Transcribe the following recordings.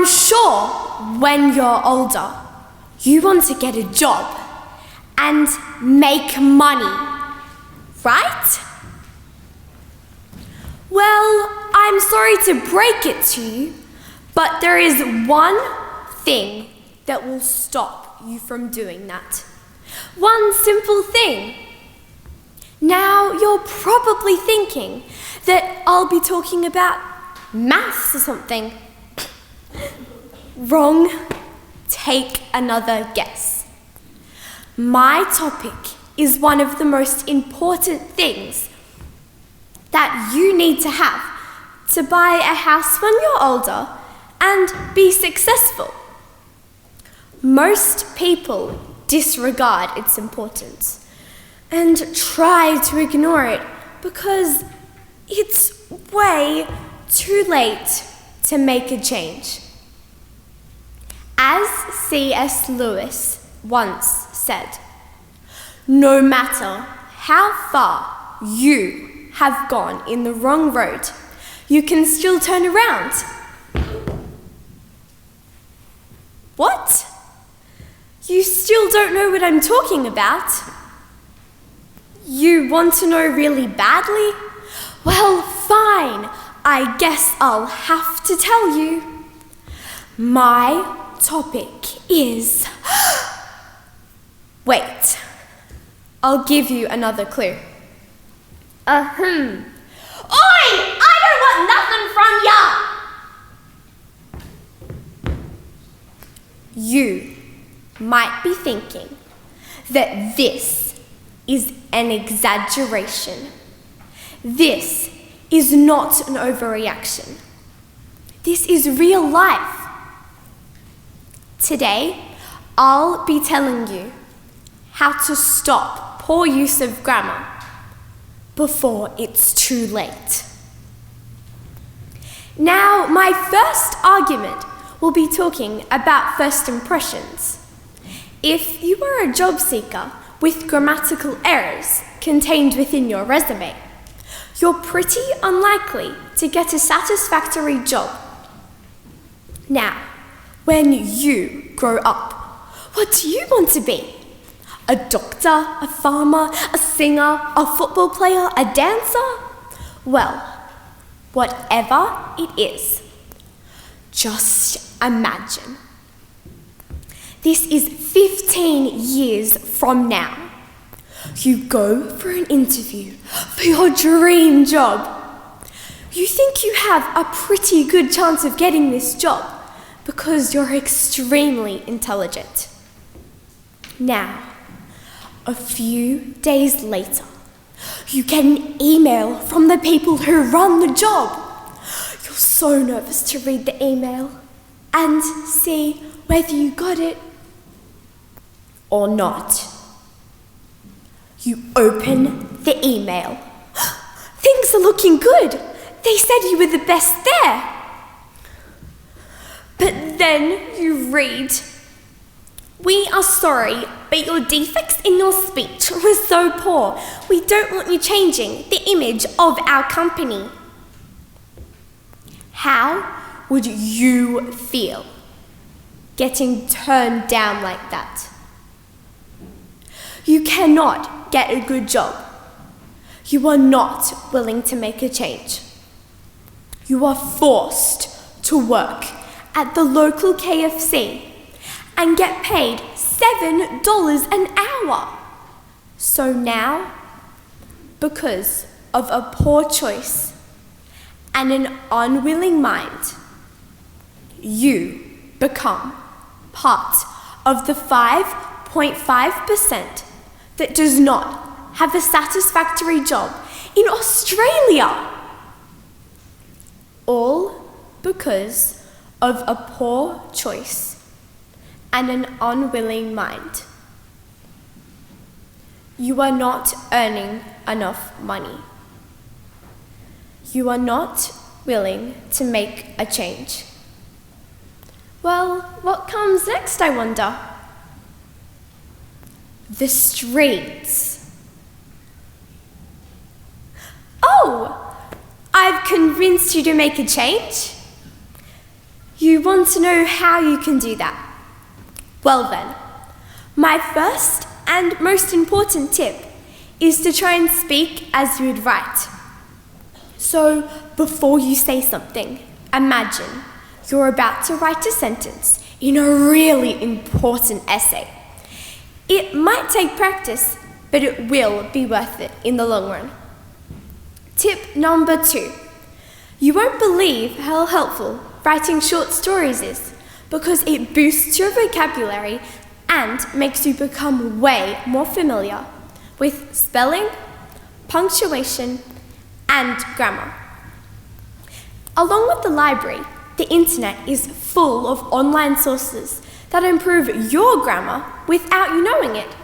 I'm sure when you're older, you want to get a job and make money, right? Well, I'm sorry to break it to you, but there is one thing that will stop you from doing that. One simple thing. Now, you're probably thinking that I'll be talking about maths or something. Wrong. Take another guess. My topic is one of the most important things that you need to have to buy a house when you're older and be successful. Most people disregard its importance and try to ignore it because it's way too late to make a change. As C.S. Lewis once said, no matter how far you have gone in the wrong road, you can still turn around. What? You still don't know what I'm talking about? You want to know really badly? Well, fine. I guess I'll have to tell you. My topic is... Wait. I'll give you another clue. Oi! I don't want nothing from ya! You might be thinking that this is an exaggeration. This is not an overreaction. This is real life. Today, I'll be telling you how to stop poor use of grammar before it's too late. Now, my first argument will be talking about first impressions. If you are a job seeker with grammatical errors contained within your resume, you're pretty unlikely to get a satisfactory job. Now, when you grow up, what do you want to be? A doctor, a farmer, a singer, a football player, a dancer? Well, whatever it is, just imagine. This is 15 years from now. You go for an interview for your dream job. You think you have a pretty good chance of getting this job because you're extremely intelligent. Now, a few days later, you get an email from the people who run the job. You're so nervous to read the email and see whether you got it or not. You open the email. Things are looking good. They said you were the best there. But then you read, we are sorry, but your defects in your speech were so poor. We don't want you changing the image of our company. How would you feel getting turned down like that? You cannot get a good job. You are not willing to make a change. You are forced to work at the local KFC and get paid $7 an hour. So now, because of a poor choice and an unwilling mind, you become part of the 5.5% that does not have a satisfactory job in Australia. All because of a poor choice and an unwilling mind. You are not earning enough money. You are not willing to make a change. Well, what comes next, I wonder? The streets. Oh, I've convinced you to make a change? You want to know how you can do that? Well then, my first and most important tip is to try and speak as you would write. So before you say something, imagine you're about to write a sentence in a really important essay. It might take practice, but it will be worth it in the long run. Tip number 2. You won't believe how helpful writing short stories is because it boosts your vocabulary and makes you become way more familiar with spelling, punctuation, and grammar. Along with the library, the internet is full of online sources that improve your grammar without you knowing it.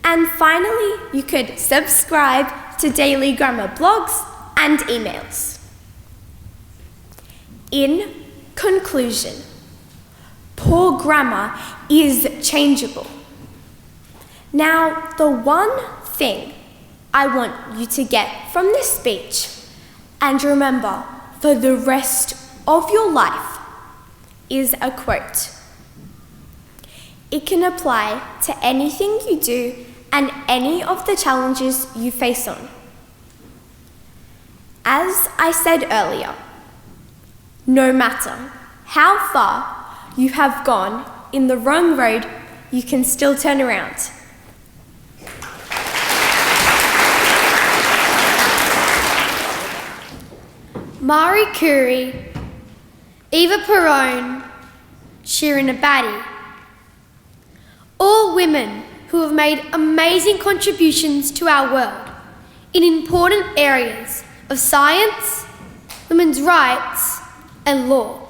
And finally, you could subscribe to daily grammar blogs and emails. In conclusion, poor grammar is changeable. Now, the one thing I want you to get from this speech and remember for the rest of your life is a quote. It can apply to anything you do and any of the challenges you face on. As I said earlier, no matter how far you have gone in the wrong road, you can still turn around. Marie Curie, Eva Peron, Shirin Ebadi. All women who have made amazing contributions to our world in important areas of science, women's rights, and law.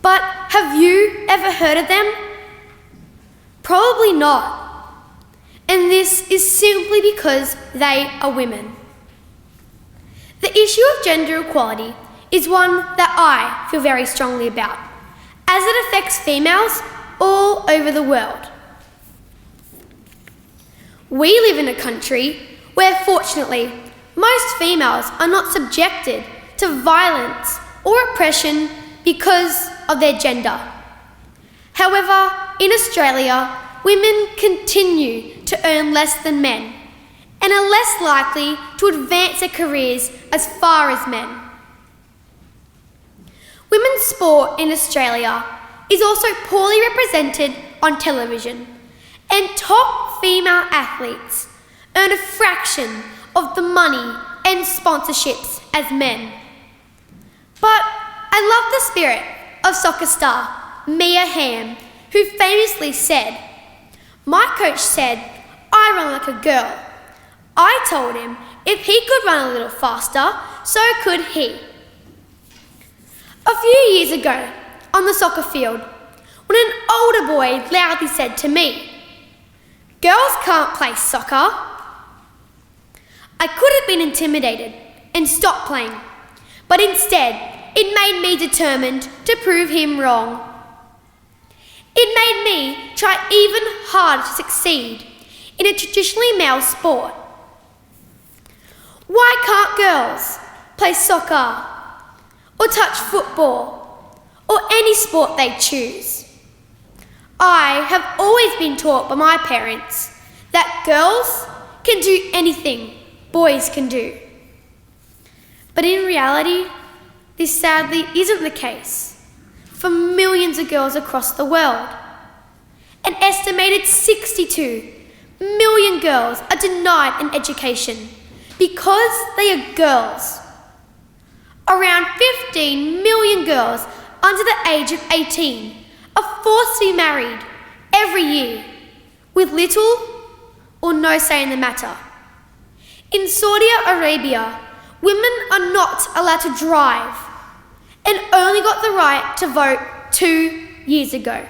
But have you ever heard of them? Probably not. And this is simply because they are women. The issue of gender equality is one that I feel very strongly about, as it affects females all over the world. We live in a country where, fortunately, most females are not subjected to violence or oppression because of their gender. However, in Australia, women continue to earn less than men and are less likely to advance their careers as far as men. Women's sport in Australia is also poorly represented on television, and top female athletes earn a fraction of the money and sponsorships as men. But I love the spirit of soccer star Mia Hamm, who famously said, "My coach said I run like a girl. I told him if he could run a little faster, so could he." A few years ago, on the soccer field, when an older boy loudly said to me, "Girls can't play soccer," I could have been intimidated and stopped playing, but instead, it made me determined to prove him wrong. It made me try even harder to succeed in a traditionally male sport. Why can't girls play soccer or touch football or any sport they choose? I have always been taught by my parents that girls can do anything boys can do. But in reality, this sadly isn't the case for millions of girls across the world. An estimated 62 million girls are denied an education because they are girls. Around 15 million girls under the age of 18 are forced to be married every year with little or no say in the matter. In Saudi Arabia, women are not allowed to drive and only got the right to vote 2 years ago.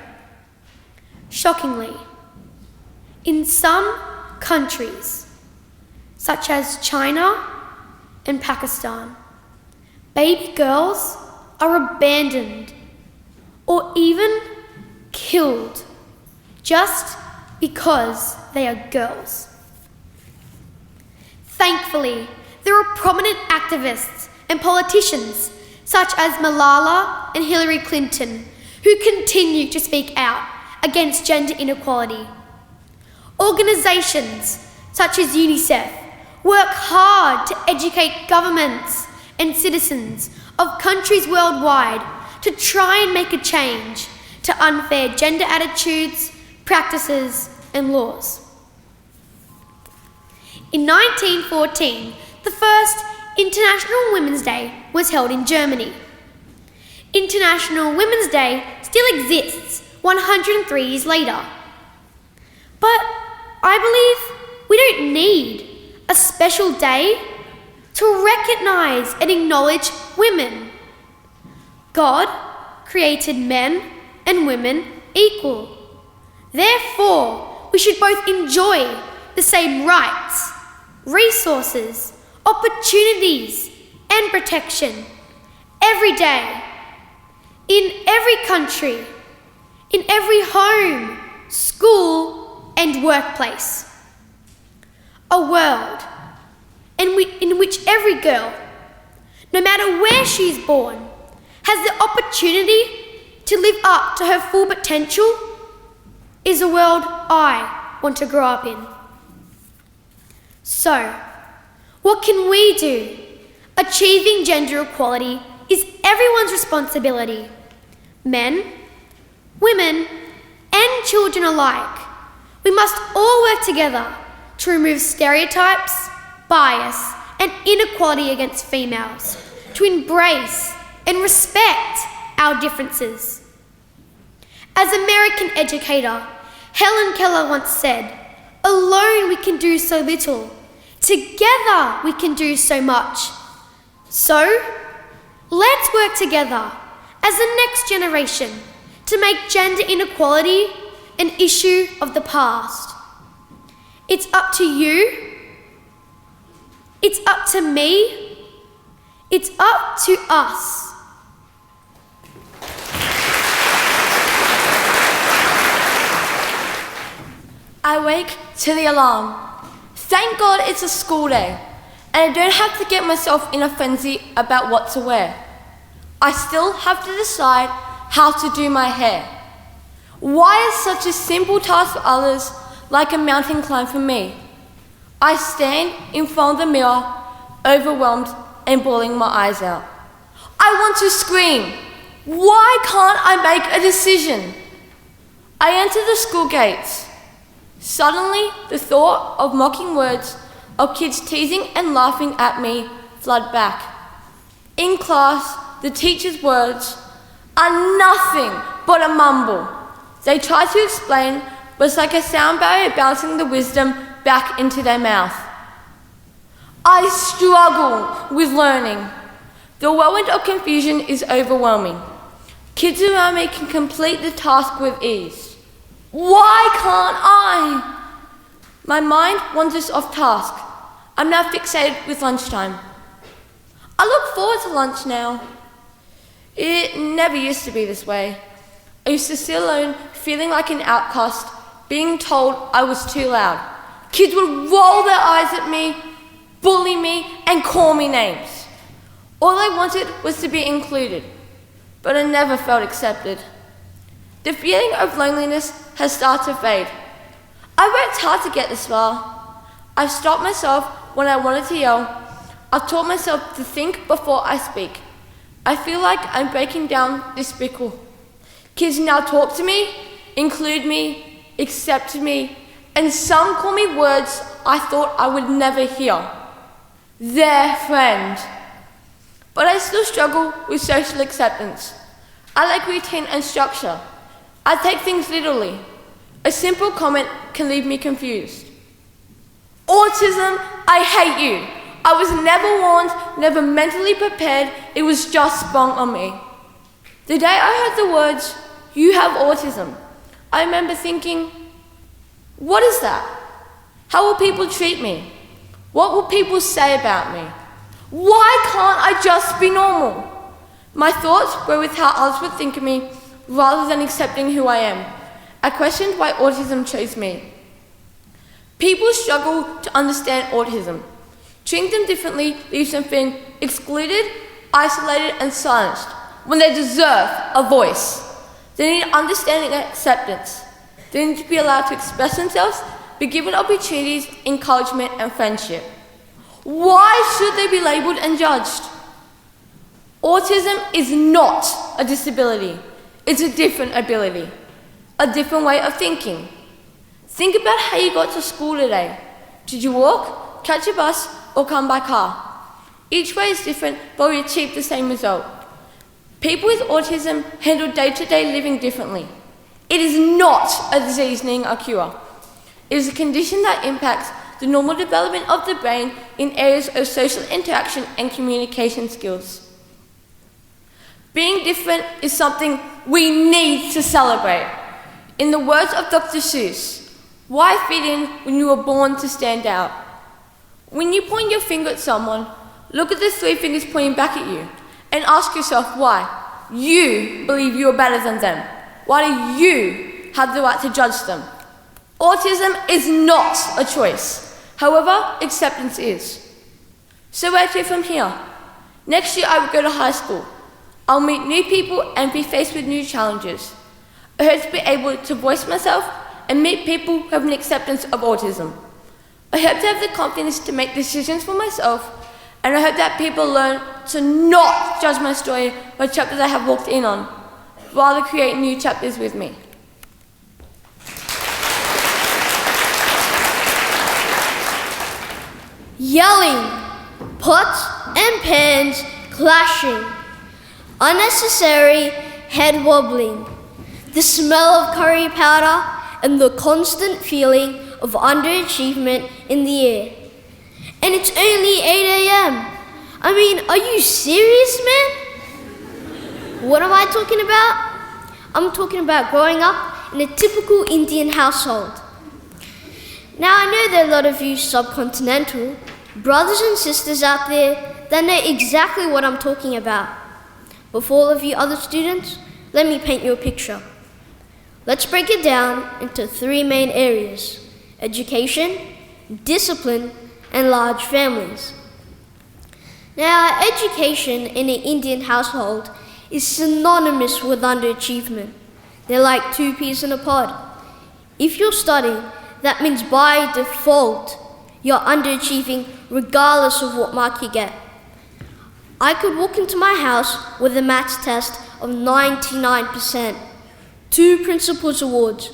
Shockingly, in some countries, such as China and Pakistan, baby girls are abandoned or even killed just because they are girls. Thankfully, there are prominent activists and politicians such as Malala and Hillary Clinton, who continue to speak out against gender inequality. Organisations such as UNICEF work hard to educate governments and citizens of countries worldwide to try and make a change to unfair gender attitudes, practices and laws. In 1914, the first International Women's Day was held in Germany. International Women's Day still exists 103 years later. But I believe we don't need a special day to recognise and acknowledge women. God created men and women equal. Therefore, we should both enjoy the same rights, resources, opportunities, and protection every day, in every country, in every home, school, and workplace. A world in which every girl, no matter where she's born, has the opportunity to live up to her full potential is a world I want to grow up in. So, what can we do? Achieving gender equality is everyone's responsibility. Men, women, and children alike. We must all work together to remove stereotypes, bias, and inequality against females, to embrace and respect our differences. As American educator Helen Keller once said, "Alone we can do so little. Together we can do so much." So, let's work together as the next generation to make gender inequality an issue of the past. It's up to you. It's up to me. It's up to us. I wake to the alarm. Thank God it's a school day, and I don't have to get myself in a frenzy about what to wear. I still have to decide how to do my hair. Why is such a simple task for others like a mountain climb for me? I stand in front of the mirror, overwhelmed and bawling my eyes out. I want to scream. Why can't I make a decision? I enter the school gates. Suddenly, the thought of mocking words of kids teasing and laughing at me flood back. In class, the teacher's words are nothing but a mumble. They try to explain, but it's like a sound barrier bouncing the wisdom back into their mouth. I struggle with learning. The whirlwind of confusion is overwhelming. Kids around me can complete the task with ease. Why can't I? My mind wanders off task. I'm now fixated with lunchtime. I look forward to lunch now. It never used to be this way. I used to sit alone, feeling like an outcast, being told I was too loud. Kids would roll their eyes at me, bully me, and call me names. All I wanted was to be included, but I never felt accepted. The feeling of loneliness has started to fade. I worked hard to get this far. I've stopped myself when I wanted to yell. I've taught myself to think before I speak. I feel like I'm breaking down this pickle. Kids now talk to me, include me, accept me, and some call me words I thought I would never hear. Their friend. But I still struggle with social acceptance. I like routine and structure. I take things literally. A simple comment can leave me confused. Autism, I hate you. I was never warned, never mentally prepared. It was just sprung on me. The day I heard the words, "You have autism," I remember thinking, what is that? How will people treat me? What will people say about me? Why can't I just be normal? My thoughts were with how others would think of me rather than accepting who I am. I questioned why autism chose me. People struggle to understand autism. Treating them differently leaves them feeling excluded isolated and silenced when they deserve a voice. They need understanding and acceptance. They need to be allowed to express themselves, be given opportunities, encouragement and friendship. Why should they be labelled and judged? Autism is not a disability. It's a different ability, a different way of thinking. Think about how you got to school today. Did you walk, catch a bus, or come by car? Each way is different, but we achieve the same result. People with autism handle day-to-day living differently. It is not a disease needing a cure. It is a condition that impacts the normal development of the brain in areas of social interaction and communication skills. Being different is something we need to celebrate. In the words of Dr. Seuss, why fit in when you were born to stand out? When you point your finger at someone, look at the 3 fingers pointing back at you and ask yourself why. You believe you are better than them. Why do you have the right to judge them? Autism is not a choice. However, acceptance is. So where to from here? Next year I will go to high school. I'll meet new people and be faced with new challenges. I hope to be able to voice myself and meet people who have an acceptance of autism. I hope to have the confidence to make decisions for myself, and I hope that people learn to not judge my story by chapters I have walked in on, rather create new chapters with me. Yelling, pots and pans clashing, unnecessary head wobbling, the smell of curry powder and the constant feeling of underachievement in the air. And it's only 8 a.m. I mean, are you serious, man? What am I talking about? I'm talking about growing up in a typical Indian household. Now, I know there are a lot of you subcontinental brothers and sisters out there that know exactly what I'm talking about. But for all of you other students, let me paint you a picture. Let's break it down into 3 main areas: education, discipline, and large families. Now, education in an Indian household is synonymous with underachievement. They're like 2 peas in a pod. If you're studying, that means by default, you're underachieving regardless of what mark you get. I could walk into my house with a maths test of 99%, 2 principal's awards,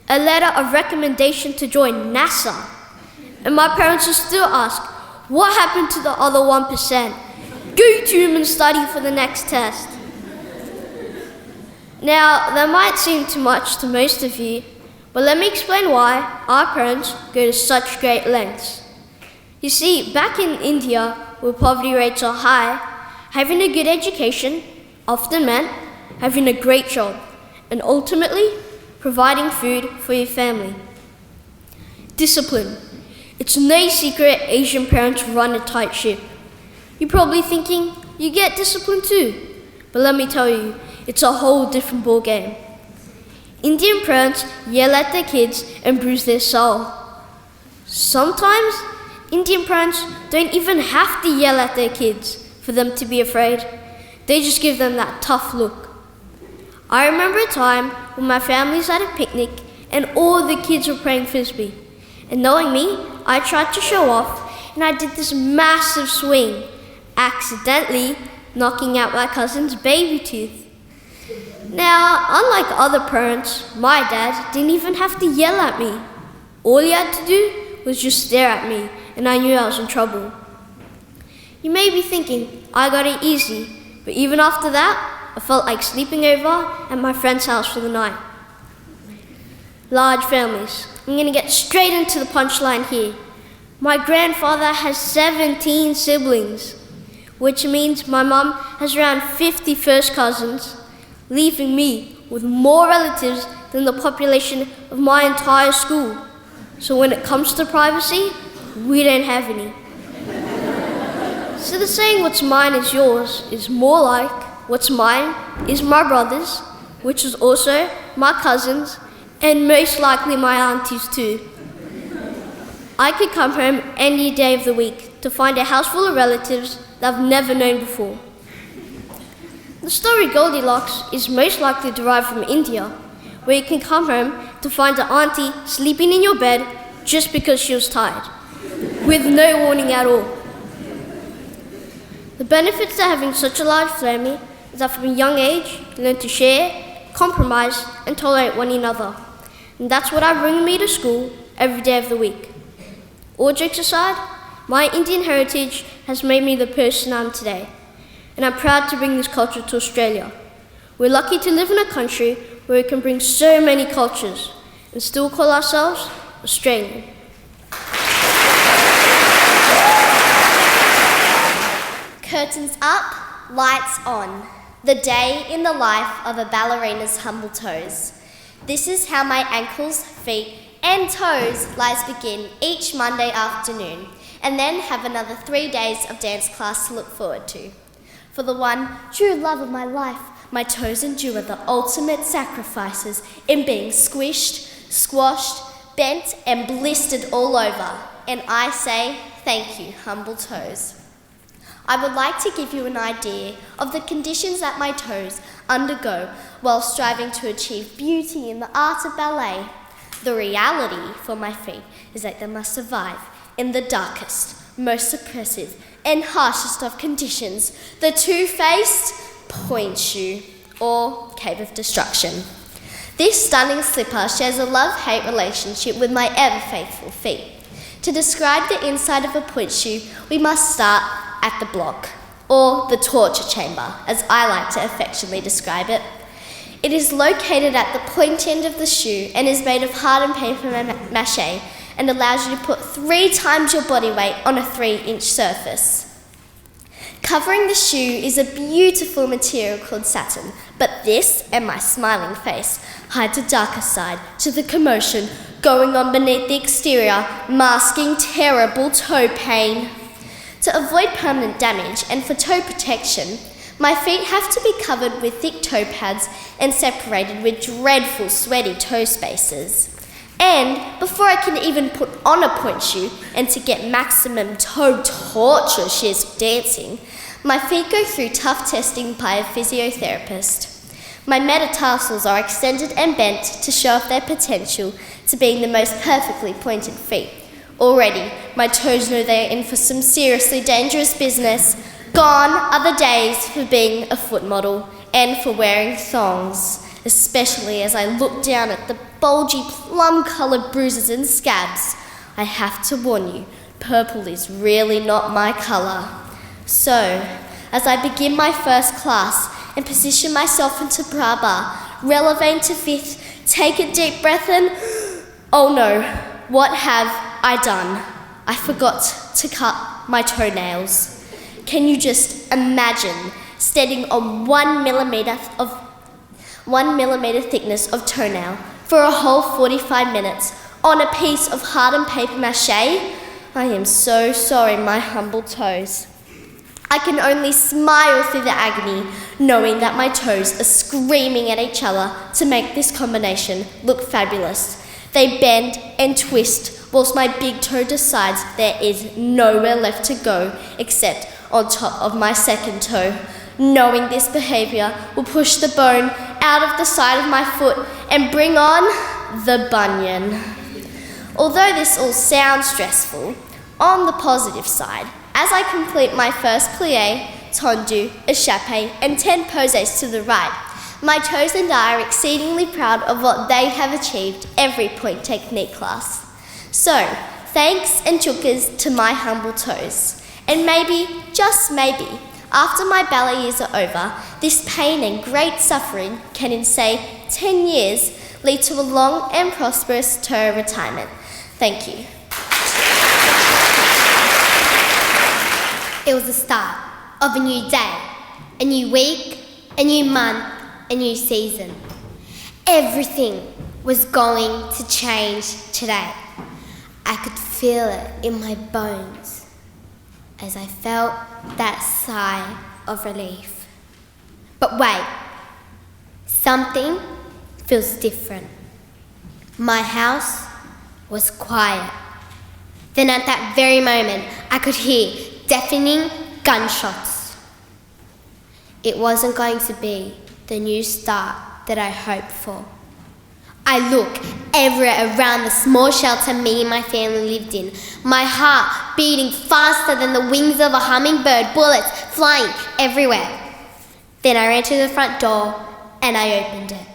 a letter of recommendation to join NASA, and my parents would still ask, what happened to the other 1%? Go to him and study for the next test. Now, that might seem too much to most of you, but let me explain why our parents go to such great lengths. You see, back in India, where poverty rates are high, having a good education often meant having a great job and ultimately providing food for your family. Discipline. It's no secret Asian parents run a tight ship. You're probably thinking you get discipline too, but let me tell you, it's a whole different ballgame. Indian parents yell at their kids and bruise their soul. Sometimes, Indian parents don't even have to yell at their kids for them to be afraid. They just give them that tough look. I remember a time when my family's at a picnic and all the kids were playing frisbee. And knowing me, I tried to show off and I did this massive swing, accidentally knocking out my cousin's baby tooth. Now, unlike other parents, my dad didn't even have to yell at me. All he had to do was just stare at me, and I knew I was in trouble. You may be thinking, I got it easy, but even after that, I felt like sleeping over at my friend's house for the night. Large families. I'm going to get straight into the punchline here. My grandfather has 17 siblings, which means my mum has around 50 first cousins, leaving me with more relatives than the population of my entire school. So when it comes to privacy, we don't have any. So the saying, what's mine is yours, is more like, what's mine is my brother's, which is also my cousins, and most likely my aunties too. I could come home any day of the week to find a house full of relatives that I've never known before. The story Goldilocks is most likely derived from India, where you can come home to find an auntie sleeping in your bed just because she was tired, with no warning at all. The benefits to having such a large family is that from a young age, you learn to share, compromise, and tolerate one another. And that's what I bring me to school every day of the week. All jokes aside, my Indian heritage has made me the person I am today, and I'm proud to bring this culture to Australia. We're lucky to live in a country where we can bring so many cultures and still call ourselves Australian. Curtains up, lights on. The day in the life of a ballerina's humble toes. This is how my ankles, feet, and toes lives begin each Monday afternoon, and then have another 3 days of dance class to look forward to. For the one true love of my life, my toes endure the ultimate sacrifices in being squished, squashed, bent, and blistered all over. And I say, thank you, humble toes. I would like to give you an idea of the conditions that my toes undergo while striving to achieve beauty in the art of ballet. The reality for my feet is that they must survive in the darkest, most oppressive, and harshest of conditions, the two-faced point shoe, or cave of destruction. This stunning slipper shares a love-hate relationship with my ever-faithful feet. To describe the inside of a point shoe, we must start at the block, or the torture chamber, as I like to affectionately describe it. It is located at the point end of the shoe and is made of hardened paper mache and allows you to put 3 times your body weight on a 3-inch surface. Covering the shoe is a beautiful material called satin, but this and my smiling face hide the darker side to the commotion going on beneath the exterior, masking terrible toe pain. To avoid permanent damage and for toe protection, my feet have to be covered with thick toe pads and separated with dreadful sweaty toe spaces. And before I can even put on a point shoe and to get maximum toe torture shears dancing, my feet go through tough testing by a physiotherapist. My metatarsals are extended and bent to show off their potential to being the most perfectly pointed feet. Already, my toes know they are in for some seriously dangerous business. Gone are the days for being a foot model and for wearing thongs, especially as I look down at the bulgy plum-coloured bruises and scabs. I have to warn you, purple is really not my colour. So, as I begin my first class and position myself into Brava, relevant to 5th, take a deep breath and, oh no, what have I done? I forgot to cut my toenails. Can you just imagine standing on 1 millimetre thickness of toenail for a whole 45 minutes on a piece of hardened paper mache? I am so sorry, my humble toes. I can only smile through the agony, knowing that my toes are screaming at each other to make this combination look fabulous. They bend and twist whilst my big toe decides there is nowhere left to go except on top of my second toe. Knowing this behaviour will push the bone out of the side of my foot and bring on the bunion. Although this all sounds stressful, on the positive side, as I complete my first plie, tendu, échappé, and 10 poses to the right, my toes and I are exceedingly proud of what they have achieved every point technique class. So, thanks and chukas to my humble toes. And maybe, just maybe, after my ballet years are over, this pain and great suffering can in, say, 10 years lead to a long and prosperous toe retirement. Thank you. It was the start of a new day, a new week, a new month, a new season. Everything was going to change today. I could feel it in my bones as I felt that sigh of relief. But wait, something feels different. My house was quiet. Then at that very moment, I could hear deafening gunshots. it wasn't going to be the new start that I hoped for. I look everywhere around the small shelter me and my family lived in, my heart beating faster than the wings of a hummingbird, bullets flying everywhere. Then I ran to the front door and I opened it.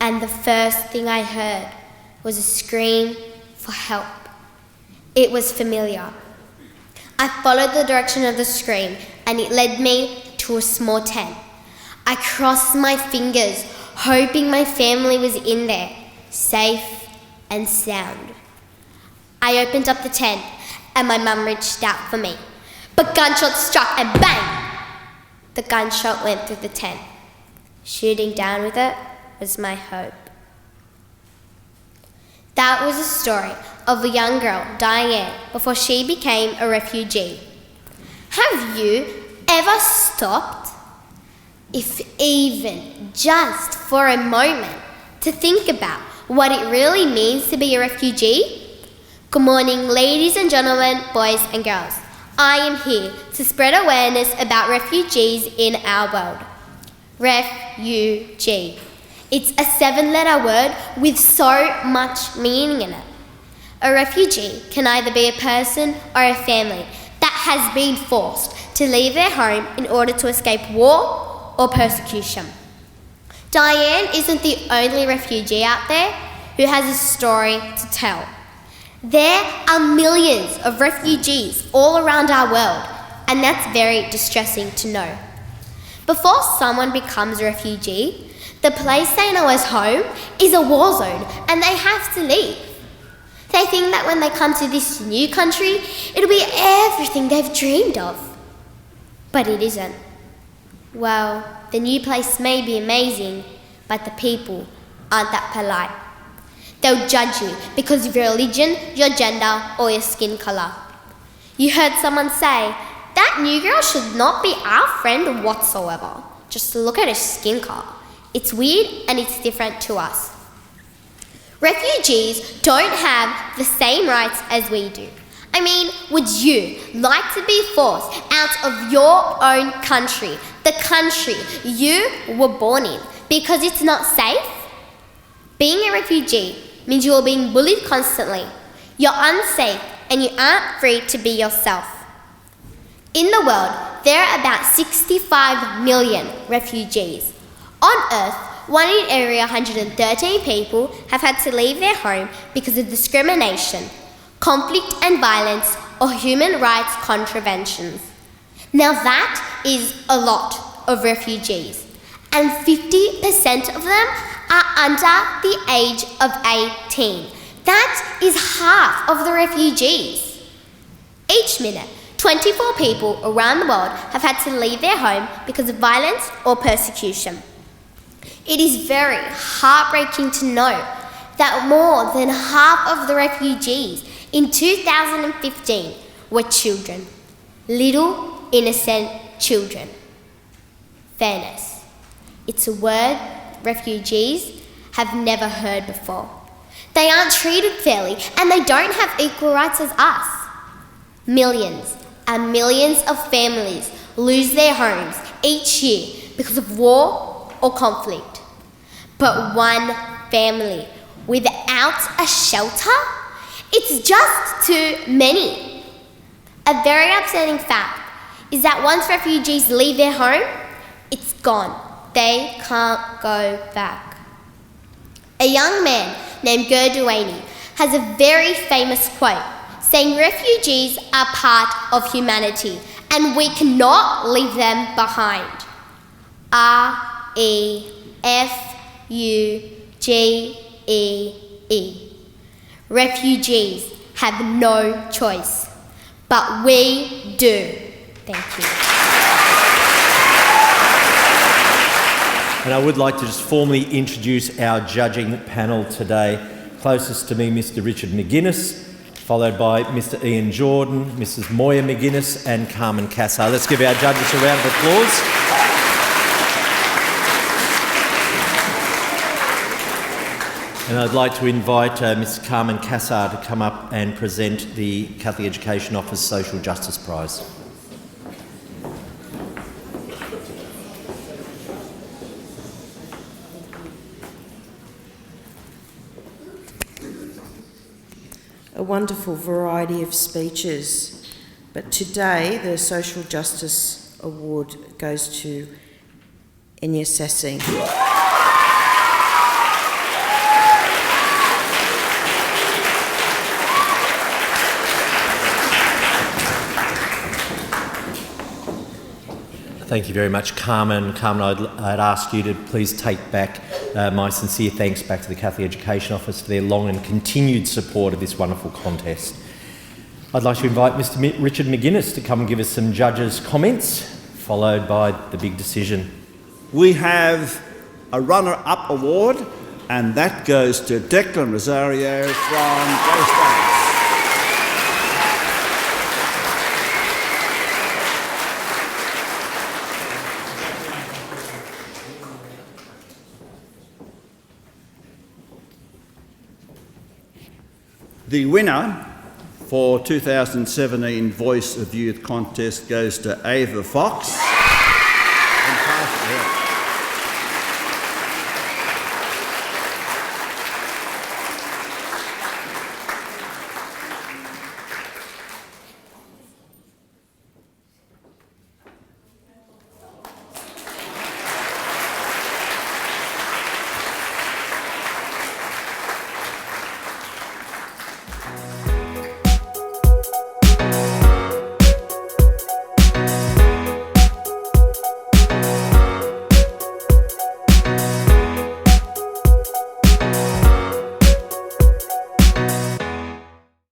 And the first thing I heard was a scream for help. It was familiar. I followed the direction of the scream and it led me to a small tent. I crossed my fingers, hoping my family was in there, safe and sound. I opened up the tent and my mum reached out for me. But gunshots struck and bang! The gunshot went through the tent. Shooting down with it was my hope. That was a story of a young girl, Diane, before she became a refugee. Have you ever stopped, if even just for a moment, to think about what it really means to be a refugee? Good morning, ladies and gentlemen, boys and girls. I am here to spread awareness about refugees in our world. Refugee. It's a 7-letter word with so much meaning in it. A refugee can either be a person or a family that has been forced to leave their home in order to escape war or persecution. Diane isn't the only refugee out there who has a story to tell. There are millions of refugees all around our world, and that's very distressing to know. Before someone becomes a refugee, the place they know as home is a war zone and they have to leave. They think that when they come to this new country, it'll be everything they've dreamed of. But it isn't. Well, the new place may be amazing, but the people aren't that polite. They'll judge you because of your religion, your gender, or your skin colour. You heard someone say, that new girl should not be our friend whatsoever. Just look at her skin colour. It's weird and it's different to us. Refugees don't have the same rights as we do. I mean, would you like to be forced out of your own country, the country you were born in, because it's not safe? Being a refugee means you are being bullied constantly. You're unsafe and you aren't free to be yourself. In the world, there are about 65 million refugees. On Earth, 1 in every 113 people have had to leave their home because of discrimination, conflict and violence, or human rights contraventions. Now that is a lot of refugees, and 50% of them are under the age of 18. That is half of the refugees. Each minute, 24 people around the world have had to leave their home because of violence or persecution. It is very heartbreaking to know that more than half of the refugees in 2015 were children. Little, innocent children. Fairness. It's a word refugees have never heard before. They aren't treated fairly and they don't have equal rights as us. Millions and millions of families lose their homes each year because of war or conflict. But one family without a shelter? It's just too many. A very upsetting fact is that once refugees leave their home, it's gone. They can't go back. A young man named Gurdwani has a very famous quote saying refugees are part of humanity and we cannot leave them behind. REFUGEE. Refugees have no choice, but we do. Thank you. And I would like to just formally introduce our judging panel today. Closest to me, Mr. Richard McGuinness, followed by Mr. Ian Jordan, Mrs. Moya McGuinness and Carmen Cassar. Let's give our judges a round of applause. And I'd like to invite Ms. Carmen Cassar to come up and present the Catholic Education Office Social Justice Prize. wonderful variety of speeches. But today, the Social Justice Award goes to Enya Sessing. Thank you very much, Carmen. Carmen, I'd ask you to please take back my sincere thanks back to the Catholic Education Office for their long and continued support of this wonderful contest. I'd like to invite Mr. Richard McGuinness to come and give us some judges' comments, followed by the big decision. We have a runner-up award, and that goes to Declan Rosario from Greystanes. The winner for 2017 Voice of Youth contest goes to Ava Fox.